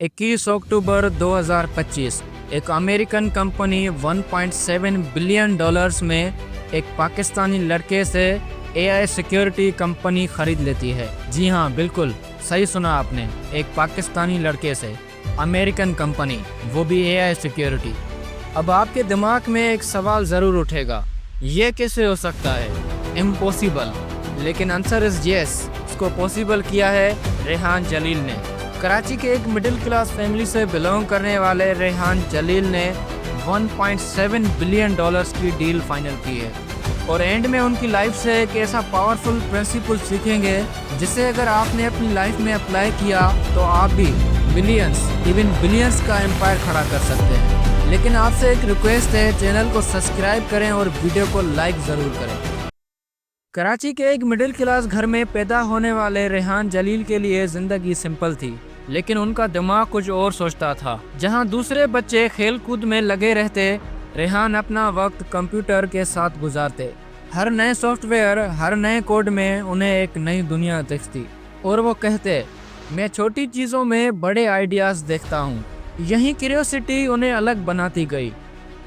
21 अक्टूबर 2025 एक American company 1.7 billion dollars में एक पाकिस्तानी लड़के से एआई सिक्योरिटी कंपनी खरीद लेती है। जी हाँ, बिल्कुल सही सुना आपने, एक पाकिस्तानी लड़के से अमेरिकन कंपनी, वो भी एआई सिक्योरिटी। अब आपके दिमाग में एक सवाल ज़रूर उठेगा, ये कैसे हो सकता है? इम्पॉसिबल। लेकिन आंसर इज़ यस। इसको पॉसिबल किया है रेहान जलील ने। कराची के एक मिडिल क्लास फैमिली से बिलोंग करने वाले रेहान जलील ने 1.7 बिलियन डॉलर्स की डील फाइनल की है और एंड में उनकी लाइफ से एक ऐसा पावरफुल प्रिंसिपल सीखेंगे जिसे अगर आपने अपनी लाइफ में अप्लाई किया तो आप भी मिलियंस, इवन बिलियंस का एम्पायर खड़ा कर सकते हैं। लेकिन आपसे एक रिक्वेस्ट है, चैनल को सब्सक्राइब करें और वीडियो को लाइक ज़रूर करें। कराची के एक मिडिल क्लास घर में पैदा होने वाले रेहान जलील के लिए ज़िंदगी सिंपल थी, लेकिन उनका दिमाग कुछ और सोचता था। जहां दूसरे बच्चे खेल कूद में लगे रहते, रेहान अपना वक्त कंप्यूटर के साथ गुजारते। हर नए सॉफ्टवेयर, हर नए कोड में उन्हें एक नई दुनिया दिखती और वो कहते, मैं छोटी चीज़ों में बड़े आइडियाज़ देखता हूँ। यही क्यूरियोसिटी उन्हें अलग बनाती गई।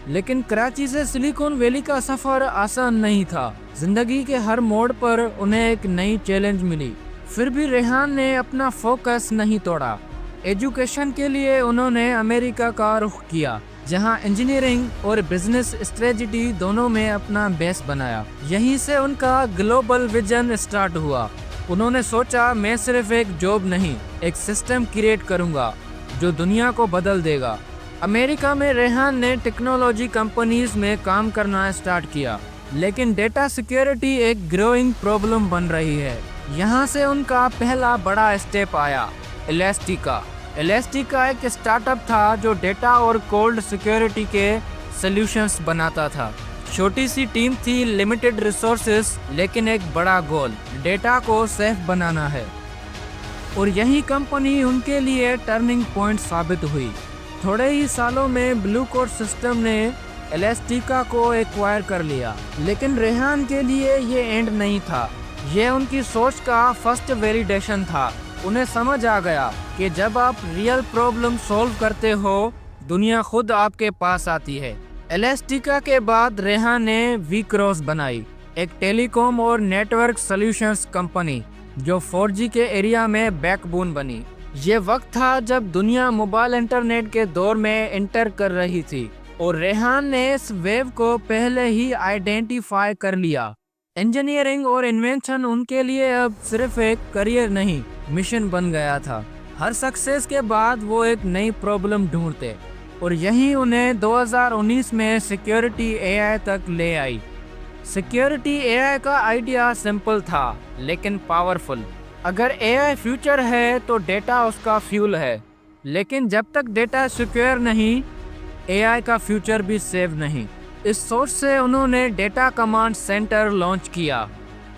लेकिन कराची से सिलिकॉन वैली का सफ़र आसान नहीं था। जिंदगी के हर मोड़ पर उन्हें एक नई चैलेंज मिली। फिर भी रेहान ने अपना फोकस नहीं तोड़ा। एजुकेशन के लिए उन्होंने अमेरिका का रुख किया, जहां इंजीनियरिंग और बिजनेस स्ट्रेटजी दोनों में अपना बेस बनाया। यहीं से उनका ग्लोबल विजन स्टार्ट हुआ। उन्होंने सोचा, मैं सिर्फ एक जॉब नहीं, एक सिस्टम क्रिएट करूंगा जो दुनिया को बदल देगा। अमेरिका में रेहान ने टेक्नोलॉजी कंपनीज में काम करना स्टार्ट किया, लेकिन डेटा सिक्योरिटी एक ग्रोइंग प्रॉब्लम बन रही है। यहाँ से उनका पहला बड़ा स्टेप आया, इलास्टिका। इलास्टिका एक स्टार्टअप था जो डेटा और कोल्ड सिक्योरिटी के सॉल्यूशंस बनाता था। छोटी सी टीम थी, लिमिटेड रिसोर्सेज, लेकिन एक बड़ा गोल, डेटा को सेफ बनाना है। और यही कंपनी उनके लिए टर्निंग पॉइंट साबित हुई। थोड़े ही सालों में ब्लू कोट सिस्टम ने इलास्टिका को एक्वायर कर लिया। लेकिन रेहान के लिए ये एंड नहीं था, ये उनकी सोच का फर्स्ट वैलिडेशन था। उन्हें समझ आ गया कि जब आप रियल प्रॉब्लम सॉल्व करते हो, दुनिया खुद आपके पास आती है। इलास्टिका के बाद रेहान ने वी-क्रॉस बनाई, एक टेलीकॉम और नेटवर्क सॉल्यूशंस कंपनी जो 4G के एरिया में बैकबोन बनी। ये वक्त था जब दुनिया मोबाइल इंटरनेट के दौर में एंटर कर रही थी और रेहान ने इस वेव को पहले ही आइडेंटिफाई कर लिया। इंजीनियरिंग और इन्वेंशन उनके लिए अब सिर्फ एक करियर नहीं, मिशन बन गया था। हर सक्सेस के बाद वो एक नई प्रॉब्लम ढूंढते और यही उन्हें 2019 में सिक्योरिटी एआई तक ले आई। सिक्योरिटी एआई का आइडिया सिंपल था लेकिन पावरफुल। अगर एआई फ्यूचर है तो डेटा उसका फ्यूल है, लेकिन जब तक डेटा सिक्योर नहीं, एआई का फ्यूचर भी सेव नहीं। इस सोच से उन्होंने डेटा कमांड सेंटर लॉन्च किया,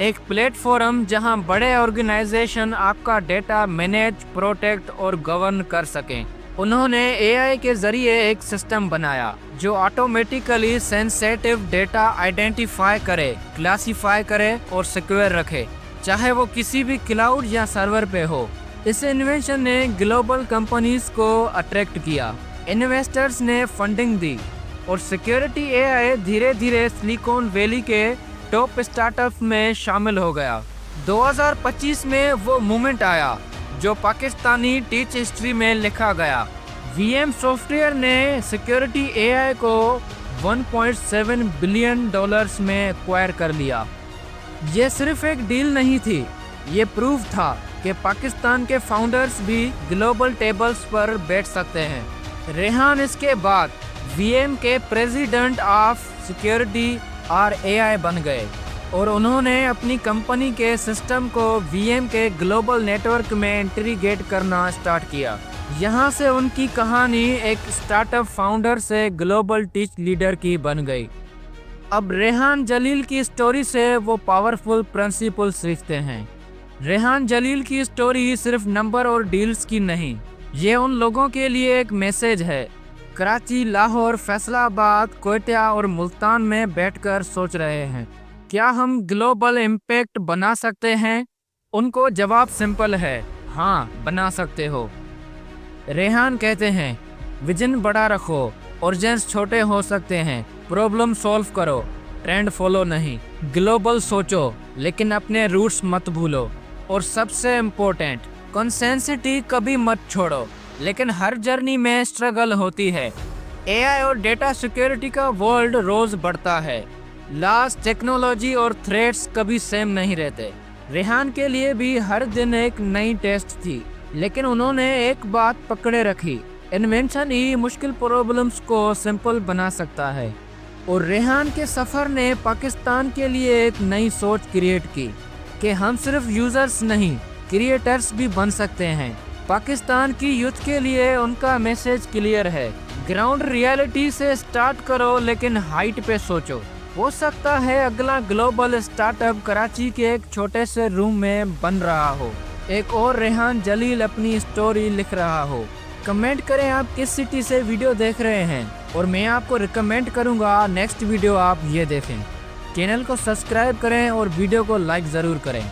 एक प्लेटफॉर्म जहां बड़े ऑर्गेनाइजेशन आपका डेटा मैनेज, प्रोटेक्ट और गवर्न कर सकें। उन्होंने एआई के जरिए एक सिस्टम बनाया जो ऑटोमेटिकली सेंसिटिव डेटा आइडेंटिफाई करे, क्लासीफाई करे और सिक्योर रखे, चाहे वो किसी भी क्लाउड या सर्वर पे हो। इस इन्वेंशन ने ग्लोबल कंपनीज को अट्रैक्ट किया, इन्वेस्टर्स ने फंडिंग दी और सिक्योरिटी एआई धीरे धीरे सिलिकॉन वैली के टॉप स्टार्टअप में शामिल हो गया। 2025 में वो मोमेंट आया जो पाकिस्तानी टीच हिस्ट्री में लिखा गया। वीएम सॉफ्टवेयर ने सिक्योरिटी एआई को 1.7 बिलियन डॉलर्स में एक्वायर कर लिया। ये सिर्फ एक डील नहीं थी, ये प्रूफ था कि पाकिस्तान के फाउंडर्स भी ग्लोबल टेबल्स पर बैठ सकते हैं। रेहान इसके बाद वीएम के प्रेसिडेंट ऑफ सिक्योरिटी और एआई बन गए और उन्होंने अपनी कंपनी के सिस्टम को वीएम के ग्लोबल नेटवर्क में इंटीग्रेट करना स्टार्ट किया। यहाँ से उनकी कहानी एक स्टार्टअप फाउंडर से ग्लोबल टीच लीडर की बन गई। अब रेहान जलील की स्टोरी से वो पावरफुल प्रिंसिपल सीखते हैं। रेहान जलील की स्टोरी सिर्फ नंबर और डील्स की नहीं, ये उन लोगों के लिए एक मैसेज है। कराची, लाहौर, फैसलाबाद, कोयटा और मुल्तान में बैठकर सोच रहे हैं, क्या हम ग्लोबल इम्पैक्ट बना सकते हैं? उनको जवाब सिंपल है, हाँ, बना सकते हो। रेहान कहते हैं, विजन बड़ा रखो, ओरिजिन्स छोटे हो सकते हैं, प्रॉब्लम सॉल्व करो, ट्रेंड फॉलो नहीं, ग्लोबल सोचो लेकिन अपने रूट्स मत भूलो, और सबसे इम्पोर्टेंट, कंसिस्टेंसी कभी मत छोड़ो, लेकिन हर जर्नी में स्ट्रगल होती है। एआई और डेटा सिक्योरिटी का वर्ल्ड रोज बढ़ता है, लॉस, टेक्नोलॉजी और थ्रेट्स कभी सेम नहीं रहते। रेहान के लिए भी हर दिन एक नई टेस्ट थी, लेकिन उन्होंने एक बात पकड़े रखी, इन्वेंशन ही मुश्किल प्रॉब्लम्स को सिंपल बना सकता है। और रेहान के सफ़र ने पाकिस्तान के लिए एक नई सोच क्रिएट की कि हम सिर्फ यूजर्स नहीं, क्रिएटर्स भी बन सकते हैं। पाकिस्तान की यूथ के लिए उनका मैसेज क्लियर है, ग्राउंड रियलिटी से स्टार्ट करो लेकिन हाइट पे सोचो। हो सकता है अगला ग्लोबल स्टार्टअप कराची के एक छोटे से रूम में बन रहा हो, एक और रेहान जलील अपनी स्टोरी लिख रहा हो। कमेंट करें आप किस सिटी से वीडियो देख रहे हैं, और मैं आपको रिकमेंड करूंगा नेक्स्ट वीडियो आप ये देखें। चैनल को सब्सक्राइब करें और वीडियो को लाइक ज़रूर करें।